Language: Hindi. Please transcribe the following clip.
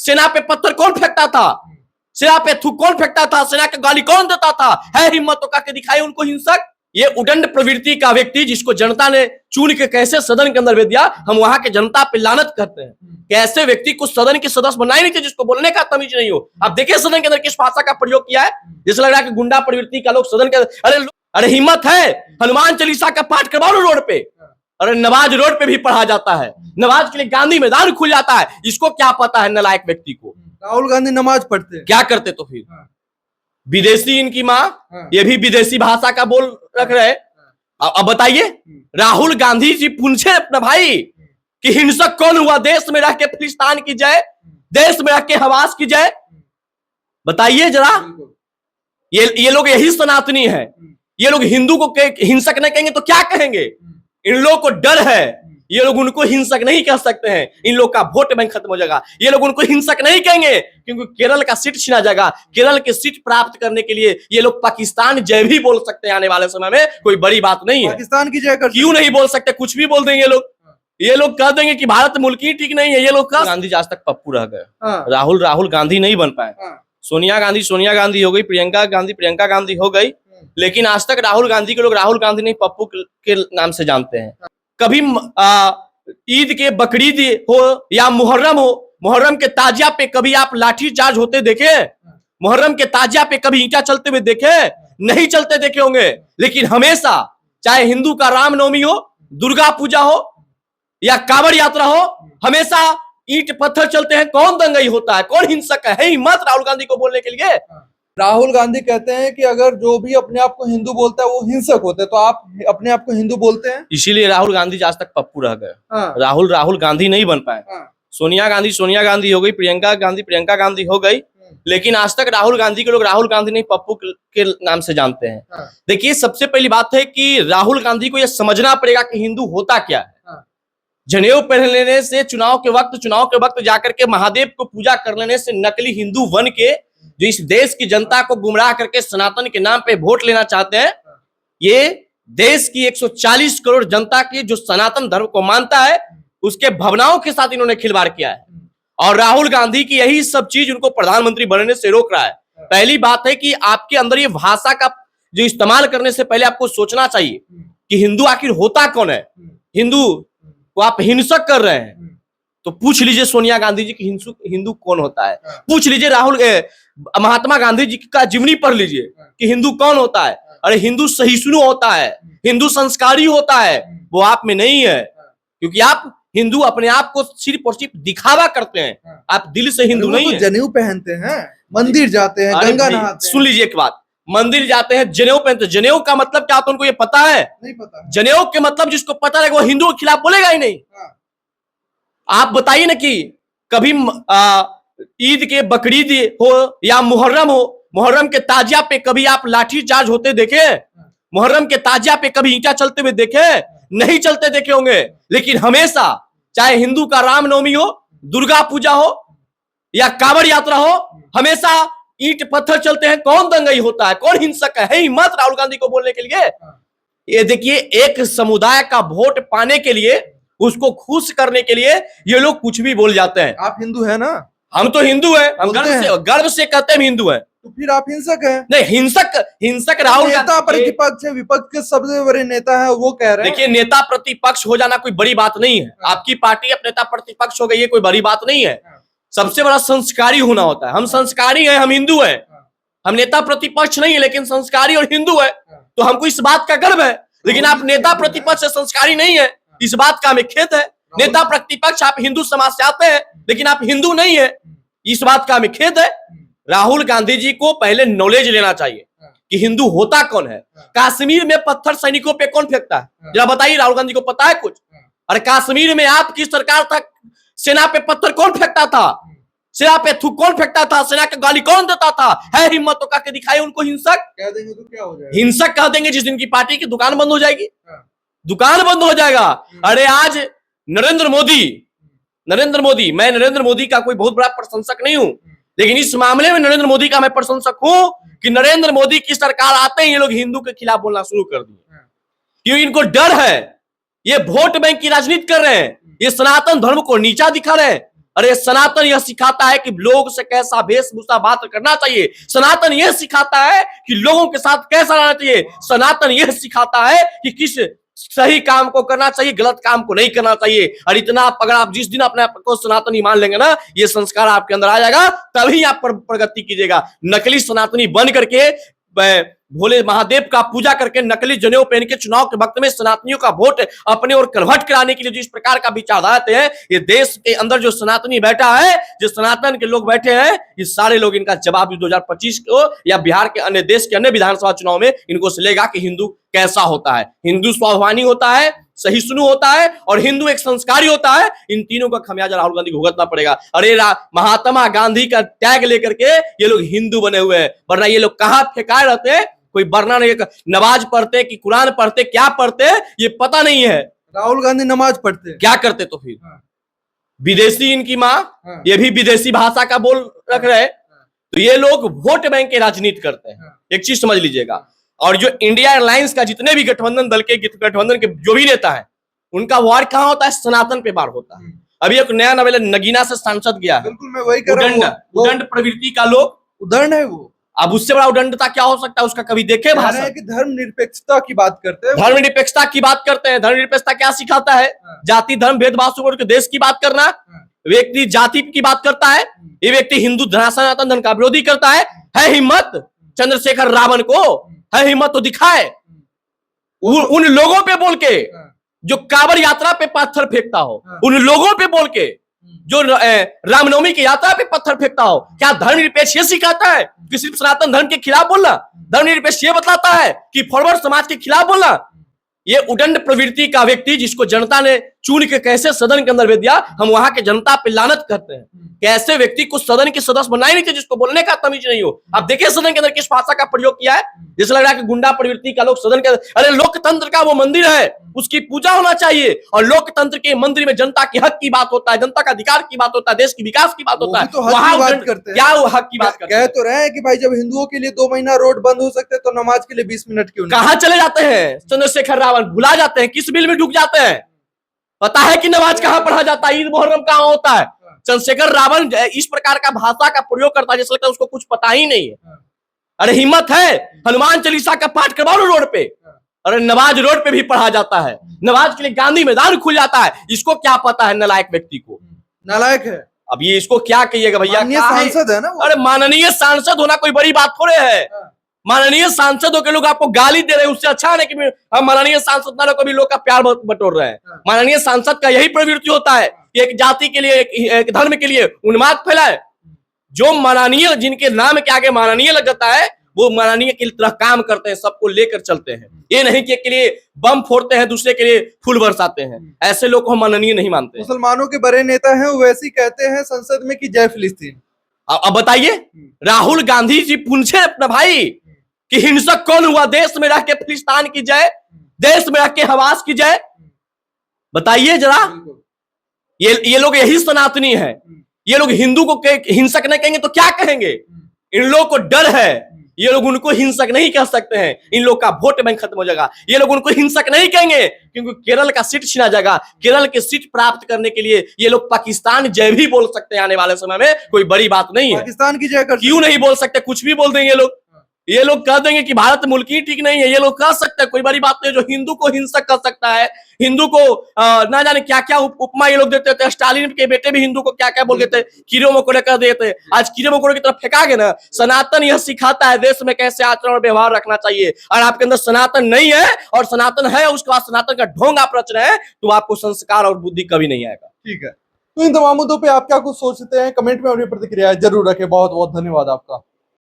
सेना पे पत्थर कौन फेंकता था, सेना पे थूक कौन फेंकता था, सेना के गाली कौन देता था? है हिम्मत तो करके दिखाए उनको हिंसक। ये उदंड प्रवृत्ति का व्यक्ति जिसको जनता ने चुन के कैसे सदन के अंदर भेज दिया, हम वहां के जनता पे लानत करते हैं कि ऐसे व्यक्ति को सदन के सदस्य बनाए नहीं थे जिसको बोलने का तमीज नहीं हो। आप देखिए सदन के अंदर किस भाषा का प्रयोग किया है, जैसे लग रहा है कि गुंडा प्रवृत्ति का लोग सदन के अरे हिम्मत है, हनुमान चालीसा का पाठ करवाओ रोड पे। अरे नमाज रोड पे भी पढ़ा जाता है, नमाज के लिए गांधी मैदान खुल जाता है। इसको क्या पता है नलायक व्यक्ति को? राहुल गांधी नमाज पढ़ते हैं, क्या करते तो फिर? विदेशी इनकी माँ, ये भी विदेशी भाषा का बोल रख रहे। अब बताइए, राहुल गांधी जी पूछे अपना भाई कि हिंसक कौन हुआ? देश में रह के फिलिस्तीन की जय, देश में रह के हवास की जय, बताइए जरा। ये लोग यही सनातनी है। ये लोग हिंदू को हिंसक नहीं कहेंगे तो क्या कहेंगे? इन लोगों को डर है, ये लोग उनको हिंसक नहीं कह सकते हैं, इन लोग का वोट बैंक खत्म हो जाएगा। ये लोग उनको हिंसक नहीं कहेंगे क्योंकि केरल का सीट छीना जाएगा। केरल की सीट प्राप्त करने के लिए ये लोग पाकिस्तान जय भी बोल सकते हैं आने वाले समय में, कोई बड़ी बात नहीं है। पाकिस्तान की जय कर क्यों नहीं बोल सकते? कुछ भी बोल देंगे ये लोग कह देंगे कि भारत मुल्क ही ठीक नहीं है। ये लोग गांधी जी आज तक पप्पू रह गए, राहुल गांधी नहीं बन पाए। सोनिया गांधी हो गई, प्रियंका गांधी हो गई, लेकिन आज तक राहुल गांधी के लोग राहुल गांधी नहीं पप्पू के नाम से जानते हैं। कभी ईद के बकरीद हो या मुहर्रम हो, मुहर्रम के ताजिया पे कभी आप लाठी चार्ज होते देखे? मुहर्रम के ताजिया पे कभी ईंटा चलते हुए देखे? नहीं चलते देखे होंगे। लेकिन हमेशा चाहे हिंदू का रामनवमी हो, दुर्गा पूजा हो या कांवड़ यात्रा हो, हमेशा ईंट पत्थर चलते हैं। कौन दंगई होता है? कौन हिंसक है हिम्मत राहुल गांधी को बोलने के लिए? राहुल गांधी कहते हैं कि अगर जो भी अपने आप को हिंदू बोलता है वो हिंसक होते हैं, तो आप अपने आप को हिंदू बोलते हैं? इसीलिए राहुल गांधी आज तक पप्पू रह गए, राहुल गांधी नहीं बन पाए। सोनिया गांधी हो गई, प्रियंका गांधी हो गई, लेकिन आज तक राहुल गांधी के लोग राहुल गांधी नहीं पप्पू के नाम से जानते हैं। देखिए, सबसे पहली बात है कि राहुल गांधी को यह समझना पड़ेगा कि हिंदू होता क्या है। जनेऊ पहन लेने से, चुनाव के वक्त जाकर के महादेव को पूजा कर लेने से, नकली हिंदू बन के जो इस देश की जनता को गुमराह करके सनातन के नाम पे वोट लेना चाहते हैं, ये देश की 140 करोड़ जनता की जो सनातन धर्म को मानता है उसके भावनाओं के साथ इन्होंने खिलवाड़ किया है। और राहुल गांधी की यही सब चीज उनको प्रधानमंत्री बनने से रोक रहा है। पहली बात है कि आपके अंदर ये भाषा का जो इस्तेमाल करने से पहले आपको सोचना चाहिए कि हिंदू आखिर होता कौन है। हिंदू को आप हिंसक कर रहे हैं तो पूछ लीजिए सोनिया गांधी जी की हिंदू कौन होता है। पूछ लीजिए महात्मा गांधी जी का जीवनी पढ़ लीजिए कि हिंदू कौन होता है। अरे हिंदू सहिष्णु होता है, हिंदू संस्कारी होता है, वो आप में नहीं है। क्योंकि आप हिंदू अपने आप को सिर्फ और सिर्फ दिखावा करते हैं, आप दिल से हिंदू नहीं है। जनेऊ पहनते हैं, मंदिर जाते हैं, गंगा नहाते हैं। सुन लीजिए एक बात, मंदिर जाते हैं, जनेऊ पहनते हैं। जनेऊ का मतलब क्या होता है उनको ये पता है? नहीं पता। जनेऊ के मतलब जिसको पता है वो हिंदुओं के खिलाफ बोलेगा ही नहीं। आप बताइए ना कि कभी ईद के बकरीद हो या मुहर्रम हो, मुहर्रम के ताजिया पे कभी आप लाठी चार्ज होते देखे? मुहर्रम के ताजिया पे कभी ईंटा चलते हुए देखे? नहीं चलते देखे होंगे। लेकिन हमेशा चाहे हिंदू का रामनवमी हो, दुर्गा पूजा हो या कांवड़ यात्रा हो, हमेशा ईंट पत्थर चलते हैं। कौन दंगई होता है? कौन हिंसक है हिम्मत राहुल गांधी को बोलने के लिए? ये देखिए, एक समुदाय का वोट पाने के लिए, उसको खुश करने के लिए ये लोग कुछ भी बोल जाते हैं। आप हिंदू है ना? हम तो हिंदू हैं, हम गर्व से कहते हैं हिंदू हैं। तो फिर आप हिंसक हैं? नहीं, हिंसक राहुल नेता प्रतिपक्ष है, विपक्ष के सबसे बड़े नेता है, वो कह रहे हैं। देखिए, नेता प्रतिपक्ष हो जाना कोई बड़ी बात नहीं है। आपकी पार्टी अब नेता प्रतिपक्ष हो गई है, कोई बड़ी बात नहीं है। सबसे बड़ा संस्कारी होना होता है। हम संस्कारी हैं, हम हिंदू हैं, हम नेता प्रतिपक्ष नहीं है लेकिन संस्कारी और हिंदू है, तो हमको इस बात का गर्व है। लेकिन आप नेता प्रतिपक्ष से संस्कारी नहीं है, इस बात का हमें खेद है। नेता प्रतिपक्ष आप हिंदू समाज से आते हैं लेकिन आप हिंदू नहीं है, इस बात का हमें खेद है। राहुल गांधी जी को पहले नॉलेज लेना चाहिए कि हिंदू होता कौन है। कश्मीर में पत्थर सैनिकों पे कौन फेंकता है? जरा बताइए, राहुल गांधी को पता है कुछ? अरे कश्मीर में आपकी सरकार तक सेना पे पत्थर कौन फेंकता था? सेना पे थूक कौन फेंकता था? सेना के गाली कौन देता था? है हिम्मत तो करके दिखाए उनको हिंसक। कह देंगे तो क्या हो जाएगा? हिंसक कह देंगे जिस दिन की पार्टी की दुकान बंद हो जाएगी, दुकान बंद हो जाएगा। अरे आज नरेंद्र मोदी, मैं नरेंद्र मोदी का कोई बहुत बड़ा प्रशंसक नहीं हूं, लेकिन इस मामले में नरेंद्र मोदी का मैं प्रशंसक हूं कि नरेंद्र मोदी की सरकार आते ही ये लोग हिंदू के खिलाफ बोलना शुरू कर दिए। क्यों? इनको डर है। ये वोट बैंक की राजनीति कर रहे हैं, ये सनातन धर्म को नीचा दिखा रहे हैं। अरे सनातन यह सिखाता है कि लोग से कैसा वेशभूषा बात करना चाहिए। सनातन यह सिखाता है कि लोगों के साथ कैसा रहना चाहिए। सनातन यह सिखाता है कि किस सही काम को करना चाहिए, गलत काम को नहीं करना चाहिए। और इतना अगर आप जिस दिन अपने आप को सनातनी मान लेंगे ना, ये संस्कार आपके अंदर आ जाएगा, तभी आप प्रगति कीजिएगा। नकली सनातनी बन करके भोले महादेव का पूजा करके नकली जनेऊ पहन के चुनाव के वक्त में सनातनियों का वोट अपने और कन्वर्ट कराने के लिए जिस प्रकार का विचार आते हैं, ये देश के अंदर जो सनातनी बैठा है, जो सनातन के लोग बैठे हैं, ये सारे लोग इनका जवाब 2025 को या बिहार के अन्य देश के अन्य विधानसभा चुनाव में इनको से लेगा कि हिंदू कैसा होता है। हिंदू स्वाभिमानी होता है, सहिष्णु होता है और हिंदू एक संस्कारी होता है। इन तीनों का खमियाजा राहुल गांधी को भुगतना पड़ेगा। अरे महात्मा गांधी का टैग लेकर के ये लोग हिंदू बने हुए हैं, वरना ये लोग कहां फेंकाए रहते हैं, कोई वरना नहीं, नमाज पढ़ते कि कुरान पढ़ते, क्या पढ़ते ये पता नहीं है। राहुल गांधी नमाज पढ़ते क्या करते तो फिर विदेशी इनकी माँ, ये भी विदेशी भाषा का बोल रख रहे हैं। तो ये लोग वोट बैंक की राजनीति करते हैं, एक चीज समझ लीजिएगा। और जो इंडिया एयरलाइंस का जितने भी गठबंधन दल के गठबंधन के जो भी नेता है, उनका वार कहाँ होता है? सनातन पे वार होता है। अभी एक नया नवेला नगीना से सांसद गया है, बिल्कुल मैं वही कर रहा हूं, उदंड प्रवृत्ति का लोग उदाहरण है वो। अब उससे बड़ा उदंडता क्या हो सकता है उसका? कभी देखे भाषण है कि धर्मनिरपेक्षता की बात करते हैं, धर्मनिरपेक्षता की बात करते हैं। धर्मनिरपेक्षता क्या सिखाता है? जाति धर्म भेदभाव से उठ के देश की बात करना। व्यक्ति जाति की बात करता है, ये व्यक्ति हिंदू सनातन धर्म का विरोधी करता है हिम्मत चंद्रशेखर रावण को? है हिम्मत तो दिखाए। उन लोगों पे बोल के जो कांवड़ यात्रा पे पत्थर फेंकता हो, उन लोगों पे बोल के जो रामनवमी की यात्रा पे पत्थर फेंकता हो, क्या धर्मनिरपेक्ष ये सिखाता है कि सिर्फ सनातन धर्म के खिलाफ बोलना? धर्मनिरपेक्ष ये बताता है कि फॉरवर्ड समाज के खिलाफ बोलना? ये उदंड प्रवृत्ति का व्यक्ति जिसको जनता ने चुन के कैसे सदन के अंदर भेज दिया, हम वहां के जनता पे लानत करते हैं। कैसे व्यक्ति को सदन के सदस्य बनाए नहीं थे जिसको बोलने का तमीज नहीं हो। आप देखिए सदन के अंदर किस भाषा का प्रयोग किया है, जैसे लग रहा है कि गुंडा प्रवृत्ति का लोग सदन के अंदर। अरे लोकतंत्र का वो मंदिर है, उसकी पूजा होना चाहिए। और लोकतंत्र के मंदिर में जनता के हक की बात होता है, जनता का अधिकार की बात होता है, देश की विकास की बात होता है। तो वहां बात करते हैं, क्या वो हक की बात करते हैं? कह तो रहे हैं कि भाई जब हिंदुओं के लिए 2 महीना रोड बंद हो सकते हैं तो नमाज के लिए 20 मिनट क्यों नहीं? कहां चले जाते हैं चंद्रशेखर रावण? भुला जाते हैं, किस बिल में ढुक जाते हैं? पता है कि नमाज कहां पढ़ा जाता है, ईद मुहर्रम कहां होता है? चंद्रशेखर रावण इस प्रकार का भाषा का प्रयोग करता है जैसे लगता है उसको कुछ पता ही नहीं है। अरे हिम्मत है, हनुमान चालीसा का पाठ करवाओ रोड पे। अरे नमाज रोड पे भी पढ़ा जाता है, नमाज के लिए गांधी मैदान खुल जाता है। इसको क्या पता है? नालायक व्यक्ति को, नालायक है। अब ये इसको क्या कहिएगा भैया? माननीय सांसद है ना वो। अरे माननीय सांसद होना कोई बड़ी बात थोड़े है। माननीय सांसदों के लोग आपको गाली दे रहे हैं, उससे अच्छा है कि हम माननीय सांसद ना कभी लोग का प्यार बटोर रहे हैं। माननीय सांसद का यही प्रवृत्ति होता है कि एक जाति के लिए, एक धर्म के लिए उन्माद फैलाए। जो माननीय, जिनके नाम के आगे माननीय लग जाता है, वो माननीय की तरह काम करते हैं, सबको लेकर चलते हैं। ये नहीं कि एक के लिए बम फोड़ते हैं, दूसरे के लिए फूल बरसाते हैं। ऐसे लोग को हम माननीय नहीं मानते। मुसलमानों के बड़े नेता हैं, वो वैसे ही कहते हैं संसद में कि जय फिलिस्तीन। अब बताइए, राहुल गांधी जी पूछे अपना भाई कि हिंसक कौन हुआ? देश में रह के फिलिस्तीन की जय, देश में रह के हमास की जय। बताइए जरा, ये लोग यही सनातनी है। ये लोग हिंदू को हिंसक नहीं कहेंगे तो क्या कहेंगे? इन लोगों को डर है, ये लोग उनको हिंसक नहीं कह सकते हैं। इन लोग का वोट बैंक खत्म हो जाएगा। ये लोग उनको हिंसक नहीं कहेंगे क्योंकि केरल का सीट छीना जाएगा। केरल की सीट प्राप्त करने के लिए ये लोग पाकिस्तान जय भी बोल सकते हैं। आने वाले समय में कोई बड़ी बात नहीं है। पाकिस्तान की जय कर क्यों नहीं बोल सकते? कुछ भी बोल देंगे ये लोग कह देंगे कि भारत मुल्क ही ठीक नहीं है। ये लोग कह सकते हैं, कोई बड़ी बात नहीं। जो हिंदू को हिंसक कर सकता है, हिंदू को ना जाने क्या क्या उपमा ये लोग देते थे। स्टालिन के बेटे भी हिंदू को क्या क्या बोल देते, कीड़े मकोड़े कर देते। आज कीड़े मकोड़े की तरफ फेंका गया ना। सनातन यह सिखाता है देश में कैसे आचरण और व्यवहार रखना चाहिए। और आपके अंदर सनातन नहीं है और सनातन है, उसके बाद सनातन का ढोंग आप रच रहे हैं, तो आपको संस्कार और बुद्धि कभी नहीं आएगा। ठीक है, तो इन तमाम मुद्दों पे आप क्या कुछ सोचते हैं? कमेंट में अपनी प्रतिक्रिया जरूर रखें। बहुत बहुत धन्यवाद आपका।